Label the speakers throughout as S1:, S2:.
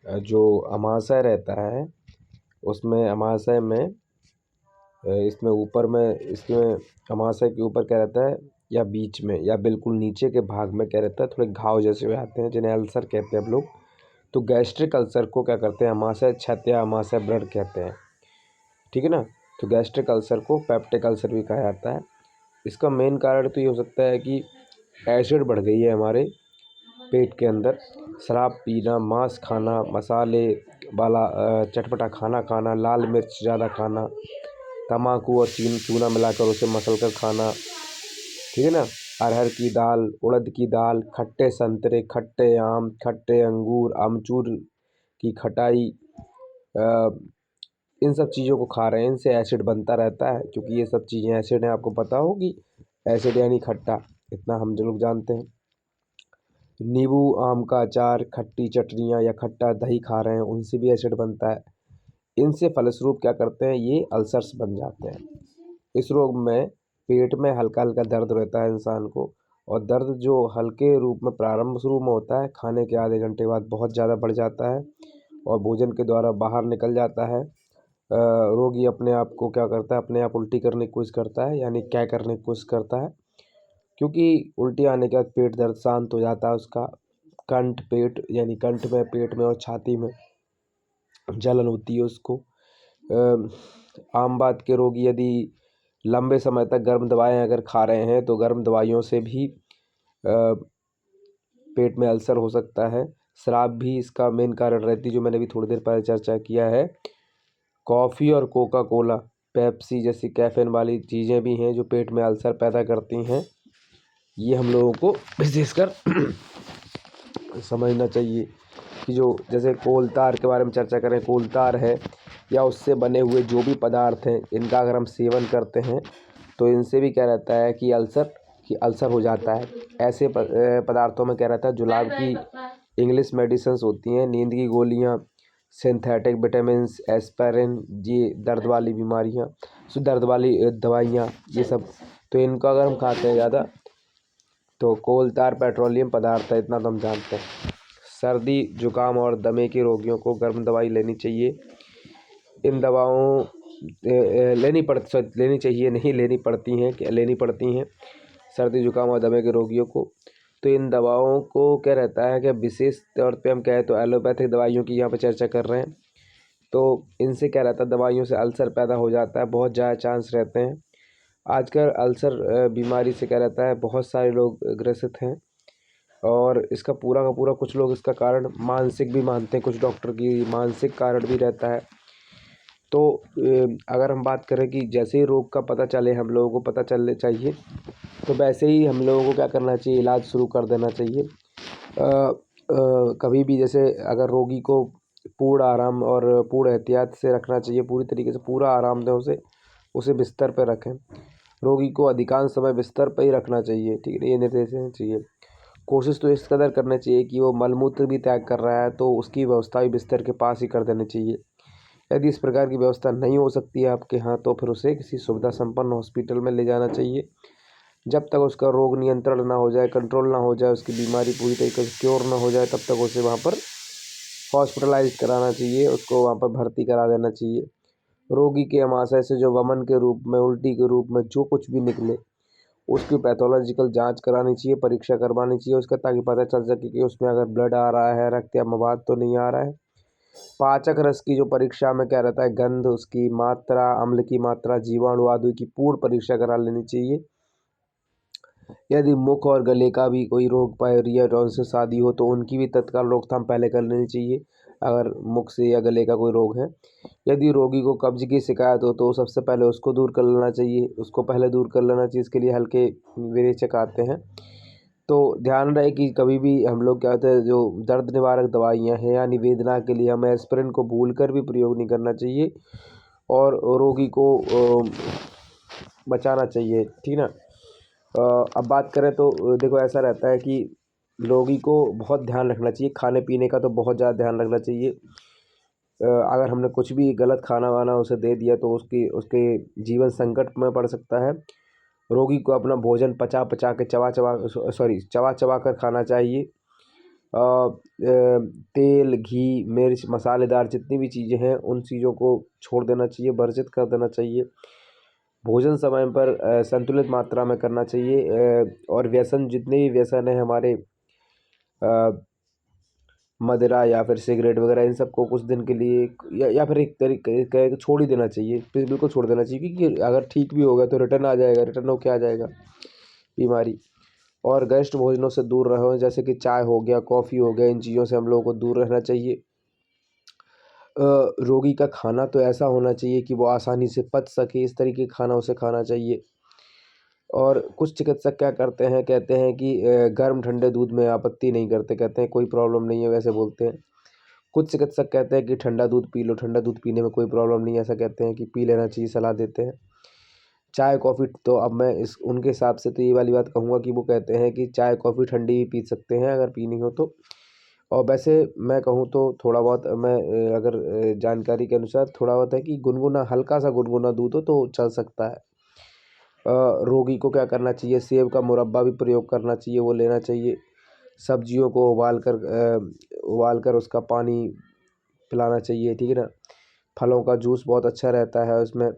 S1: जो अमाशय रहता है उसमें अमाशय में इसमें ऊपर में इसमें अमाशय के ऊपर क्या रहता है या बीच में या बिल्कुल नीचे के भाग में क्या रहता है, थोड़े घाव जैसे हो जाते हैं जिन्हें अल्सर कहते हैं हम लोग। तो गैस्ट्रिक अल्सर को क्या करते हैं, अमाशय क्षत या अमाशय व्रण कहते हैं, ठीक है ना। तो गैस्ट्रिक अल्सर को पेप्टिक अल्सर भी कहा जाता है। इसका मेन कारण तो ये हो सकता है कि एसिड बढ़ गई है हमारे पेट के अंदर। शराब पीना, मांस खाना, मसाले वाला चटपटा खाना खाना, लाल मिर्च ज़्यादा खाना, तम्बाकू और चूना मिलाकर उसे मसल कर खाना, ठीक है ना। अरहर की दाल, उड़द की दाल, खट्टे संतरे, खट्टे आम, खट्टे अंगूर, आमचूर की खटाई, इन सब चीज़ों को खा रहे हैं, इनसे एसिड बनता रहता है क्योंकि ये सब चीज़ें एसिड हैं। आपको पता होगी एसिड यानी खट्टा, इतना हम जो लोग जानते हैं। नींबू, आम का अचार, खट्टी चटनियाँ या खट्टा दही खा रहे हैं, उनसे भी एसिड बनता है। इनसे फलस्वरूप क्या करते हैं, ये अल्सर्स बन जाते हैं। इस रोग में पेट में हल्का हल्का दर्द रहता है इंसान को, और दर्द जो हल्के रूप में प्रारंभ शुरू में होता है, खाने के आधे घंटे बाद बहुत ज़्यादा बढ़ जाता है और भोजन के द्वारा बाहर निकल जाता है। रोगी अपने आप को क्या करता है, अपने आप उल्टी करने की कोशिश करता है, यानी क्या करने की कोशिश करता है, क्योंकि उल्टी आने के बाद पेट दर्द शांत हो जाता है उसका। कंठ पेट यानी कंठ में, पेट में और छाती में जलन होती है उसको। आम बात के रोगी यदि लंबे समय तक गर्म दवाएं अगर खा रहे हैं तो गर्म दवाइयों से भी पेट में अल्सर हो सकता है। शराब भी इसका मेन कारण रहती है, जो मैंने भी थोड़ी देर पहले चर्चा किया है। कॉफ़ी और कोका कोला, पेप्सी जैसी कैफीन वाली चीज़ें भी हैं जो पेट में अल्सर पैदा करती हैं। ये हम लोगों को विशेषकर समझना चाहिए कि जो जैसे कोलतार के बारे में चर्चा करें, कोलतार है या उससे बने हुए जो भी पदार्थ हैं, इनका अगर हम सेवन करते हैं तो इनसे भी क्या रहता है कि अल्सर हो जाता है। ऐसे पदार्थों में क्या रहता है, जुलाब की इंग्लिश मेडिसिन्स होती हैं, नींद की गोलियां, सिंथेटिक विटामिन्स, एस्पिरिन, ये दर्द वाली बीमारियां, दर्द वाली दवाइयाँ, ये सब। तो इनको अगर हम खाते हैं ज़्यादा तो कोलतार पेट्रोलियम पदार्थ है, इतना तो हम जानते हैं। सर्दी, जुकाम और दमे के रोगियों को गर्म दवाई लेनी चाहिए। इन दवाओं लेनी चाहिए नहीं, लेनी पड़ती हैं, क्या लेनी पड़ती हैं सर्दी जुकाम और दमे के रोगियों को। तो इन दवाओं को क्या रहता है कि विशेष तौर पे हम कहें तो एलोपैथिक दवाइयों की यहाँ पे चर्चा कर रहे हैं। तो इनसे क्या रहता है, दवाइयों से अल्सर पैदा हो जाता है, बहुत ज़्यादा चांस रहते हैं। आजकल अल्सर बीमारी से क्या रहता है, बहुत सारे लोग ग्रसित हैं, और इसका पूरा का पूरा कुछ लोग इसका कारण मानसिक भी मानते हैं, कुछ डॉक्टर की मानसिक कारण भी रहता है। तो अगर हम बात करें कि जैसे ही रोग का पता चले, हम लोगों को पता चलने चाहिए, तो वैसे ही हम लोगों को क्या करना चाहिए, इलाज शुरू कर देना चाहिए। कभी भी जैसे अगर रोगी को पूर्ण आराम और पूर्ण एहतियात से रखना चाहिए, पूरी तरीके से पूरा आराम दें उसे बिस्तर पर रखें। रोगी को अधिकांश समय बिस्तर पर ही रखना चाहिए, ठीक है, ये निर्देश देना चाहिए। कोशिश तो इस कदर करना चाहिए कि वो मलमूत्र भी त्याग कर रहा है तो उसकी व्यवस्था भी बिस्तर के पास ही कर देनी चाहिए। यदि इस प्रकार की व्यवस्था नहीं हो सकती है आपके यहाँ, तो फिर उसे किसी सुविधा संपन्न हॉस्पिटल में ले जाना चाहिए। जब तक उसका रोग नियंत्रण ना हो जाए, कंट्रोल ना हो जाए, उसकी बीमारी पूरी तरीके से क्योर ना हो जाए, तब तक उसे वहाँ पर हॉस्पिटलाइज कराना चाहिए, उसको वहाँ पर भर्ती करा देना चाहिए। रोगी के अमाशय से जो वमन के रूप में, उल्टी के रूप में जो कुछ भी निकले, उसकी पैथोलॉजिकल जांच करानी चाहिए, परीक्षा करवानी चाहिए उसका, ताकि पता चल सके कि उसमें अगर ब्लड आ रहा है, रक्त या मवाद तो नहीं आ रहा है। पाचक रस की जो परीक्षा में क्या रहता है, गंध, उसकी मात्रा, अम्ल की मात्रा, जीवाणु आदि की पूर्ण परीक्षा करा लेनी चाहिए। यदि मुख और गले का भी कोई रोग, पायरिया, टॉन्सिल आदि हो, तो उनकी भी तत्काल रोकथाम पहले कर लेनी चाहिए, अगर मुख से या गले का कोई रोग है। यदि रोगी को कब्ज की शिकायत हो तो सबसे पहले उसको दूर कर लेना चाहिए, उसको पहले दूर कर लेना चाहिए। इसके लिए हल्के विरेचक आते हैं। तो ध्यान रहे कि कभी भी हम लोग क्या होता है, जो दर्द निवारक दवाइयाँ हैं यानी वेदना के लिए हमें एस्पिरिन को भूल कर भी प्रयोग नहीं करना चाहिए, और रोगी को बचाना चाहिए, ठीक ना। अब बात करें तो देखो ऐसा रहता है कि रोगी को बहुत ध्यान रखना चाहिए, खाने पीने का तो बहुत ज़्यादा ध्यान रखना चाहिए। अगर हमने कुछ भी गलत खाना वाना उसे दे दिया तो उसके जीवन संकट में पड़ सकता है। रोगी को अपना भोजन पचा पचा के चबा चबा कर खाना चाहिए। तेल, घी, मिर्च, मसालेदार जितनी भी चीज़ें हैं उन चीज़ों को छोड़ देना चाहिए, वर्जित कर देना चाहिए। भोजन समय पर संतुलित मात्रा में करना चाहिए। और व्यसन, जितने भी व्यसन हैं हमारे, मदिरा या फिर सिगरेट वगैरह, इन सबको कुछ दिन के लिए या फिर एक तरीके का छोड़ ही देना चाहिए, फिर बिल्कुल छोड़ देना चाहिए, क्योंकि अगर ठीक भी होगा तो रिटर्न आ जाएगा, रिटर्न होके आ जाएगा बीमारी। और गरिष्ठ भोजनों से दूर रहो, जैसे कि चाय हो गया, कॉफ़ी हो गया, इन चीज़ों से हम लोगों को दूर रहना चाहिए। रोगी का खाना तो ऐसा होना चाहिए कि वो आसानी से पच सके, इस तरीके का खाना उसे खाना चाहिए। और कुछ चिकित्सक क्या करते हैं, कहते हैं कि गर्म ठंडे दूध में आपत्ति नहीं करते, कहते हैं कोई प्रॉब्लम नहीं है, वैसे बोलते हैं। कुछ चिकित्सक कहते हैं कि ठंडा दूध पी लो, ठंडा दूध पीने में कोई प्रॉब्लम नहीं है, ऐसा कहते हैं कि पी लेना चाहिए, सलाह देते हैं। चाय कॉफ़ी, तो अब मैं इस उनके हिसाब से तो ये वाली बात कहूँगा कि वो कहते हैं कि चाय कॉफ़ी ठंडी भी पी सकते हैं अगर पीनी हो तो। और वैसे मैं कहूँ तो थोड़ा बहुत मैं अगर जानकारी के अनुसार थोड़ा बहुत है कि गुनगुना, हल्का सा गुनगुना दूध हो तो चल सकता है। रोगी को क्या करना चाहिए, सेब का मुरब्बा भी प्रयोग करना चाहिए, वो लेना चाहिए। सब्जियों को उबाल कर उसका पानी पिलाना चाहिए, ठीक है ना। फलों का जूस बहुत अच्छा रहता है उसमें।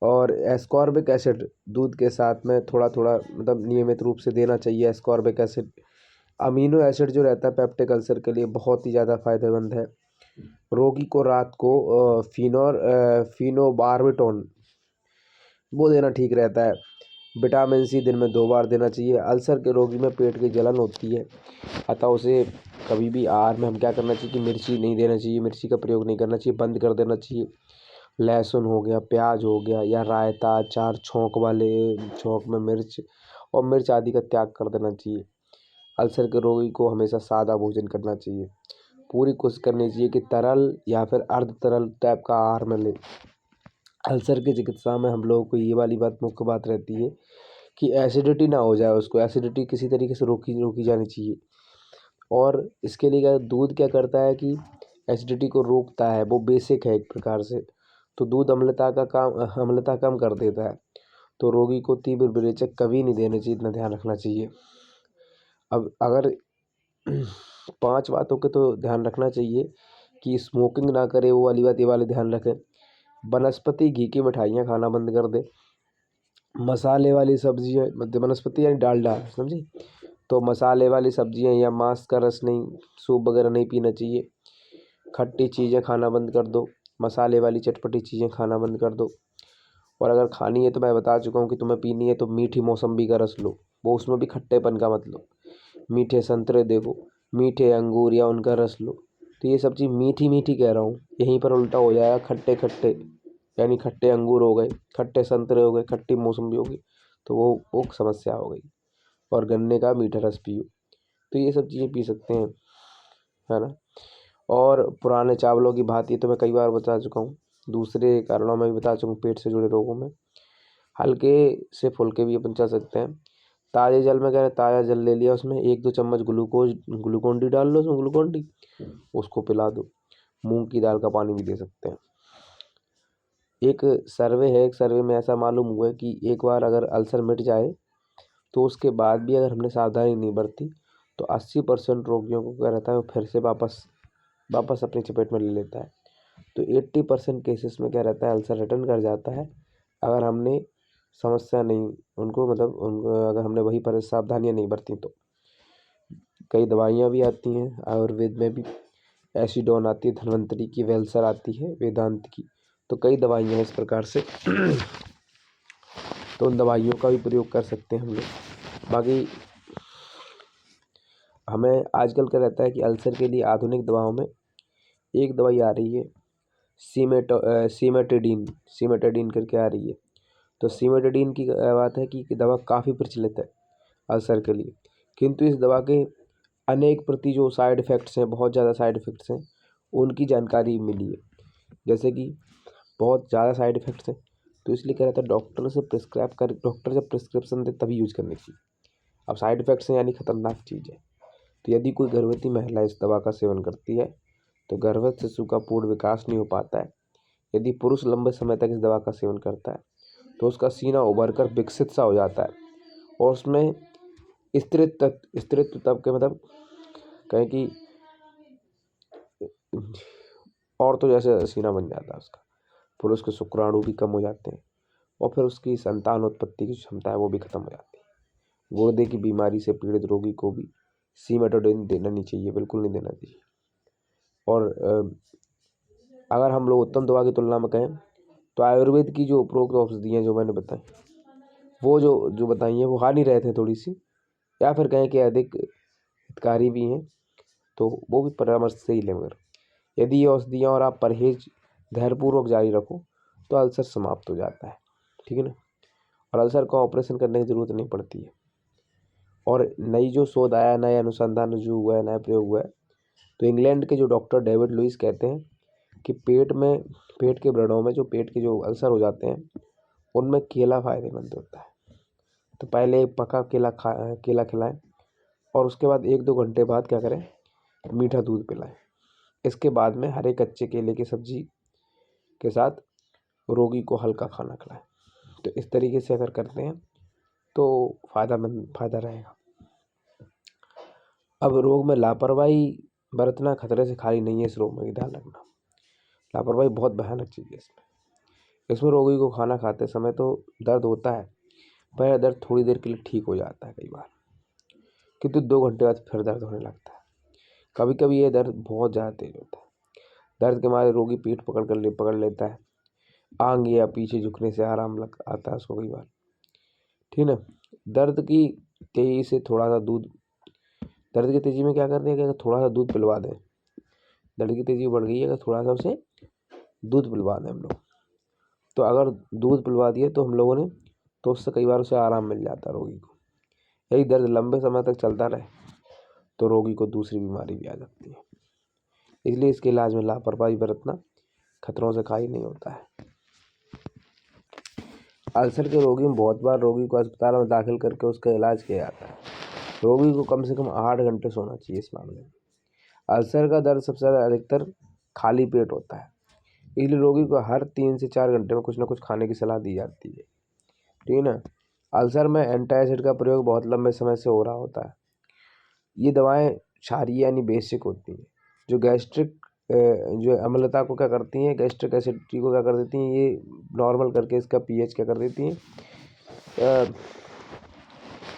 S1: और एस्कॉर्बिक एसिड दूध के साथ में थोड़ा थोड़ा मतलब नियमित रूप से देना चाहिए। एस्कॉर्बिक एसिड, अमीनो एसिड जो रहता है पेप्टिक अल्सर के लिए बहुत ही ज़्यादा फायदेमंद है। रोगी को रात को फिनोबार्बिटोन वो देना ठीक रहता है। विटामिन सी दिन में 2 बार देना चाहिए। अल्सर के रोगी में पेट की जलन होती है, अतः उसे कभी भी आहार में हम क्या करना चाहिए कि मिर्ची नहीं देना चाहिए, मिर्ची का प्रयोग नहीं करना चाहिए, बंद कर देना चाहिए। लहसुन हो गया, प्याज हो गया, या रायता, अचार, छौंक में मिर्च और मिर्च आदि का त्याग कर देना चाहिए। अल्सर के रोगी को हमेशा सादा भोजन करना चाहिए। पूरी कोशिश करनी चाहिए कि तरल या फिर अर्ध तरल टाइप का आहार में ले। अल्सर की चिकित्सा में हम लोगों को ये वाली बात, मुख्य बात रहती है कि एसिडिटी ना हो जाए, उसको एसिडिटी किसी तरीके से रोकी जानी चाहिए। और इसके लिए क्या, दूध क्या करता है कि एसिडिटी को रोकता है, वो बेसिक है एक प्रकार से। तो दूध अम्लता कम कर देता है। तो रोगी को तीव्र विरेचक कभी नहीं देने चाहिए, इतना ध्यान रखना चाहिए। अब अगर 5 बातों के तो ध्यान रखना चाहिए कि स्मोकिंग ना करे, वो वाली बात, ये वाले ध्यान रखें। वनस्पति घी की मिठाइयाँ खाना बंद कर दे। मसाले वाली सब्जियाँ, मतलब वनस्पति यानी डालडा, समझी। तो मसाले वाली सब्जियाँ या मांस का रस नहीं, सूप वगैरह नहीं पीना चाहिए। खट्टी चीज़ें खाना बंद कर दो, मसाले वाली चटपटी चीज़ें खाना बंद कर दो। और अगर खानी है तो मैं बता चुका हूँ कि तुम्हें पीनी है तो मीठी मौसम्बी का रस लो, वो उसमें भी खट्टेपन का मत लो। मीठे संतरे देखो, मीठे अंगूर या उनका रस लो। तो ये सब चीज़ मीठी मीठी कह रहा हूँ, यहीं पर उल्टा हो जाएगा खट्टे खट्टे, यानी खट्टे अंगूर हो गए, खट्टे संतरे हो गए, खट्टी मौसम्बी हो गई, तो वो समस्या हो गई। और गन्ने का मीठा रस पियो, तो ये सब चीज़ें पी सकते हैं, है ना। और पुराने चावलों की भांति, तो मैं कई बार बता चुका हूँ, दूसरे कारणों में भी बता चुका हूँ, पेट से जुड़े रोगों में हल्के से फुल्के भी अपन चल सकते हैं। ताज़े जल में क्या है, ताज़ा जल ले लिया, उसमें 1-2 चम्मच ग्लूकोन डी डाल लो, उसमें ग्लूकोन डी उसको पिला दो। मूंग की दाल का पानी भी दे सकते हैं। एक सर्वे में ऐसा मालूम हुआ है कि एक बार अगर अल्सर मिट जाए तो उसके बाद भी अगर हमने सावधानी नहीं बरती तो 80% रोगियों को क्या रहता है, वो फिर से वापस अपनी चपेट में ले लेता है। तो 80% केसेस में क्या रहता है, अल्सर रिटर्न कर जाता है अगर हमने समस्या नहीं उनको मतलब उनको अगर हमने वही पर सावधानियाँ नहीं बरती तो। कई दवाइयाँ भी आती हैं आयुर्वेद में भी, एसिडोन आती है, धन्वंतरी की, वेलसर आती है वेदांत की, तो कई दवाइयाँ हैं इस प्रकार से। तो उन दवाइयों का भी प्रयोग कर सकते हैं हम लोग। बाकी हमें आजकल क्या रहता है कि अल्सर के लिए आधुनिक दवाओं में एक दवाई आ रही है, सीमेटेडिन करके आ रही है। तो सीमेटेडिन की बात है कि दवा काफ़ी प्रचलित है अल्सर के लिए, किंतु इस दवा के अनेक प्रति जो साइड इफ़ेक्ट्स हैं, बहुत ज़्यादा साइड इफ़ेक्ट्स हैं, उनकी जानकारी मिली है। जैसे कि बहुत ज़्यादा साइड इफ़ेक्ट्स हैं, तो इसलिए क्या रहता है, डॉक्टर जब प्रिस्क्रिप्शन दे तभी यूज़ करनी चाहिए। अब साइड इफ़ेक्ट्स हैं यानी ख़तरनाक चीज़ है। तो यदि कोई गर्भवती महिला इस दवा का सेवन करती है तो गर्भस्थ शिशु का पूर्ण विकास नहीं हो पाता है। यदि पुरुष लंबे समय तक इस दवा का सेवन करता है तो उसका सीना उभर कर विकसित सा हो जाता है और उसमें स्त्रीत्व तब के मतलब कहें कि और तो जैसे सीना बन जाता है उसका, फिर उसके शुक्राणु भी कम हो जाते हैं और फिर उसकी संतान उत्पत्ति की क्षमता है वो भी खत्म हो जाती है। गुर्दे की बीमारी से पीड़ित रोगी को भी सिमेटोडिन देना नहीं चाहिए, बिल्कुल नहीं देना चाहिए। और अगर हम लोग उत्तम दवा की तुलना में कहें तो आयुर्वेद की जो उपरोक्त औषधियाँ जो मैंने बताई, वो जो बताई हैं वो हानि रहते हैं थोड़ी सी, या फिर कहें कि अधिक हितकारी भी हैं, तो वो भी परामर्श से ही लें। मगर यदि ये औषधियाँ और आप परहेज धैर्यपूर्वक जारी रखो तो अल्सर समाप्त हो जाता है, ठीक है ना। और अल्सर का ऑपरेशन करने की ज़रूरत नहीं पड़ती है। और नई जो शोध आया, नया अनुसंधान जो हुआ है, नया प्रयोग हुआ है, तो इंग्लैंड के जो डॉक्टर डेविड लुइस कहते हैं कि पेट के व्रणों में जो पेट के जो अल्सर हो जाते हैं उनमें केला फ़ायदेमंद होता है। तो पहले एक पका केला खिलाएं और उसके बाद 1-2 घंटे बाद क्या करें, मीठा दूध पिलाएं। इसके बाद में हरे कच्चे केले की सब्जी के साथ रोगी को हल्का खाना खिलाएं। तो इस तरीके से अगर करते हैं तो फ़ायदा रहेगा। अब रोग में लापरवाही बरतना खतरे से खाली नहीं है। इस रोग में ध्यान रखना, लापरवाही बहुत भयानक चीज़ है। इसमें रोगी को खाना खाते समय तो दर्द होता है, पर यह दर्द थोड़ी देर के लिए ठीक हो जाता है कई बार, किंतु 2 घंटे बाद फिर दर्द होने लगता है। कभी कभी ये दर्द बहुत ज़्यादा तेज होता है। दर्द के मारे रोगी पीठ पकड़ लेता है, आंग या पीछे झुकने से आराम लग आता है उसको कई बार, ठीक है ना। दर्द की तेजी से थोड़ा सा दूध, दर्द की तेजी में क्या करते हैं कि अगर थोड़ा सा दूध पिलवा दें, दर्द की तेजी बढ़ गई है, अगर थोड़ा सा उसे दूध पिलवा दें हम लोग, तो अगर दूध पिलवा दिए तो हम लोगों ने, तो उससे कई बार उसे आराम मिल जाता है रोगी को। यही दर्द लंबे समय तक चलता रहे तो रोगी को दूसरी बीमारी भी आ सकती है। इसलिए इसके इलाज में लापरवाही बरतना खतरों से खाली नहीं होता है। अल्सर के रोगी में बहुत बार रोगी को अस्पताल में दाखिल करके उसका इलाज किया जाता है। रोगी को कम से कम 8 घंटे सोना चाहिए इस मामले में। अल्सर का दर्द सबसे ज़्यादा अधिकतर खाली पेट होता है, इसलिए रोगी को हर 3 से 4 घंटे में कुछ ना कुछ खाने की सलाह दी जाती है, ठीक है ना। अल्सर में एंटासिड का प्रयोग बहुत लंबे समय से हो रहा होता है। ये दवाएं क्षारीय यानी बेसिक होती हैं, जो गैस्ट्रिक जो अम्लता को क्या करती हैं, गैस्ट्रिक एसिडिटी को क्या कर देती हैं, ये नॉर्मल करके इसका पीएच क्या कर देती हैं,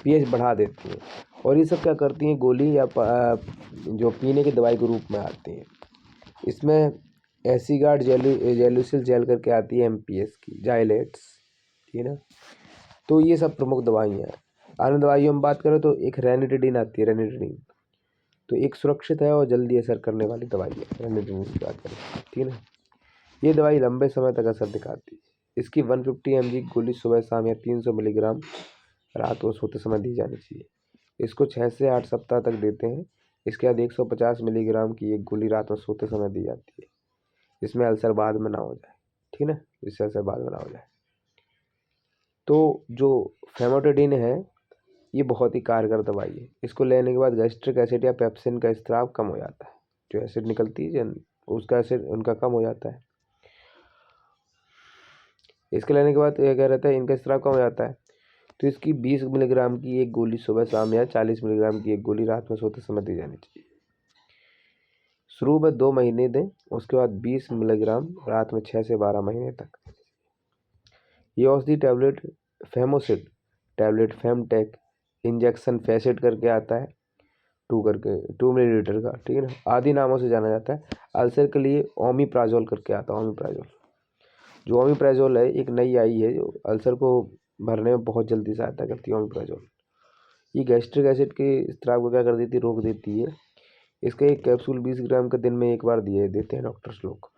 S1: पीएच बढ़ा देती हैं। और ये सब क्या करती हैं, गोली या जो पीने की दवाई के रूप में आती हैं। इसमें एसीगार्ड जेलुसिल जेल करके आती है एमपीएस की, जाइलेट्स, ठीक है ना। तो ये सब प्रमुख दवाइयाँ हैं। अन्य दवाइयों में बात करें तो एक रेनिटिडिन आती है, रेनिटिडिन तो एक सुरक्षित है और जल्दी असर करने वाली दवाई है, रेनिटिडिन की बात करें, ठीक है ना। ये दवाई लंबे समय तक असर दिखाती है। इसकी 150 mg गोली सुबह शाम या 300 मिलीग्राम रात को सोते समय दी जानी चाहिए। इसको 6 से 8 सप्ताह तक देते हैं। इसके बाद 150 मिलीग्राम की एक गोली रात में सोते समय दी जाती है। इसमें अल्सर बाद में ना हो जाए, ठीक है ना, इससे अल्सर बाद में ना हो जाए। तो जो फेमोटिडिन है ये बहुत ही कारगर दवाई है। इसको लेने के बाद गैस्ट्रिक एसिड या पेप्सिन का स्त्राव कम हो जाता है, जो एसिड निकलती है उसका एसिड उनका कम हो जाता है। इसके लेने के बाद क्या रहता है, इनका स्त्राव कम हो जाता है। तो इसकी 20 मिलीग्राम की एक गोली सुबह शाम या 40 मिलीग्राम की एक गोली रात में सोते समय दी जानी चाहिए। शुरू में 2 महीने दें, उसके बाद 20 मिलीग्राम रात में 6 से 12 महीने तक। ये औषधि टैबलेट फेमोसिड टैबलेट, फेमटेक इंजेक्शन फैसिड करके आता है 2 मिलीलीटर का, ठीक है ना, आदि नामों से जाना जाता है। अल्सर के लिए ओमिप्राजोल करके आता है, ओमिप्राजोल। जो ओमिप्राजोल है एक नई आई है जो अल्सर को भरने में बहुत जल्दी सहायता करती है, ओमिप्राजोल। ये गैस्ट्रिक एसिड के स्त्राव को क्या कर देती है, रोक देती है। इसका एक कैप्सूल 20 ग्राम के दिन में एक बार देते हैं डॉक्टर्स लोग।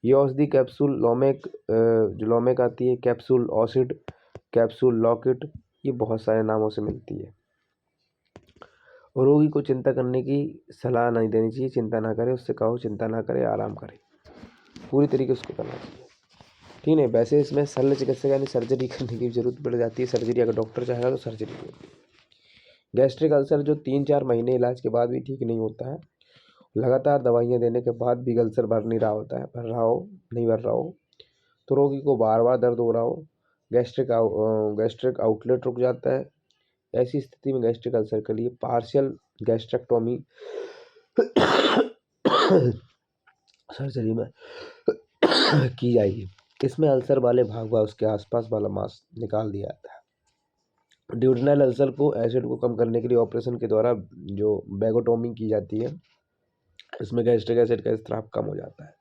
S1: ये औषधि कैप्सूल जो लोमेक आती है, कैप्सूल ऑसिड, कैप्सूल लॉकेट, ये बहुत सारे नामों से मिलती है। रोगी को चिंता करने की सलाह नहीं देनी चाहिए। चिंता ना करे, उससे कहो चिंता ना करे, आराम करे, पूरी तरीके से उसको करना चाहिए, ठीक है। वैसे इसमें शल्य चिकित्सक यानी सर्जरी करने की जरूरत पड़ जाती है। सर्जरी अगर डॉक्टर चाहेगा तो सर्जरी होती है। गैस्ट्रिक अल्सर जो 3-4 महीने इलाज के बाद भी ठीक नहीं होता है, लगातार दवाइयाँ देने के बाद भी अल्सर भर नहीं रहा होता है, नहीं भर रहा हो, तो रोगी को बार बार दर्द हो रहा हो, गैस्ट्रिक आउटलेट रुक जाता है, ऐसी स्थिति में गैस्ट्रिक अल्सर के लिए पार्शियल गैस्ट्रेक्टोमी सर्जरी में की जाएगी। इसमें अल्सर वाले भाग व उसके आसपास वाला मांस निकाल दिया जाता है। ड्यूडेनल अल्सर को एसिड को कम करने के लिए ऑपरेशन के द्वारा जो बैगोटोमी की जाती है, इसमें गैस्ट्रिक एसिड का स्राव कम हो जाता है।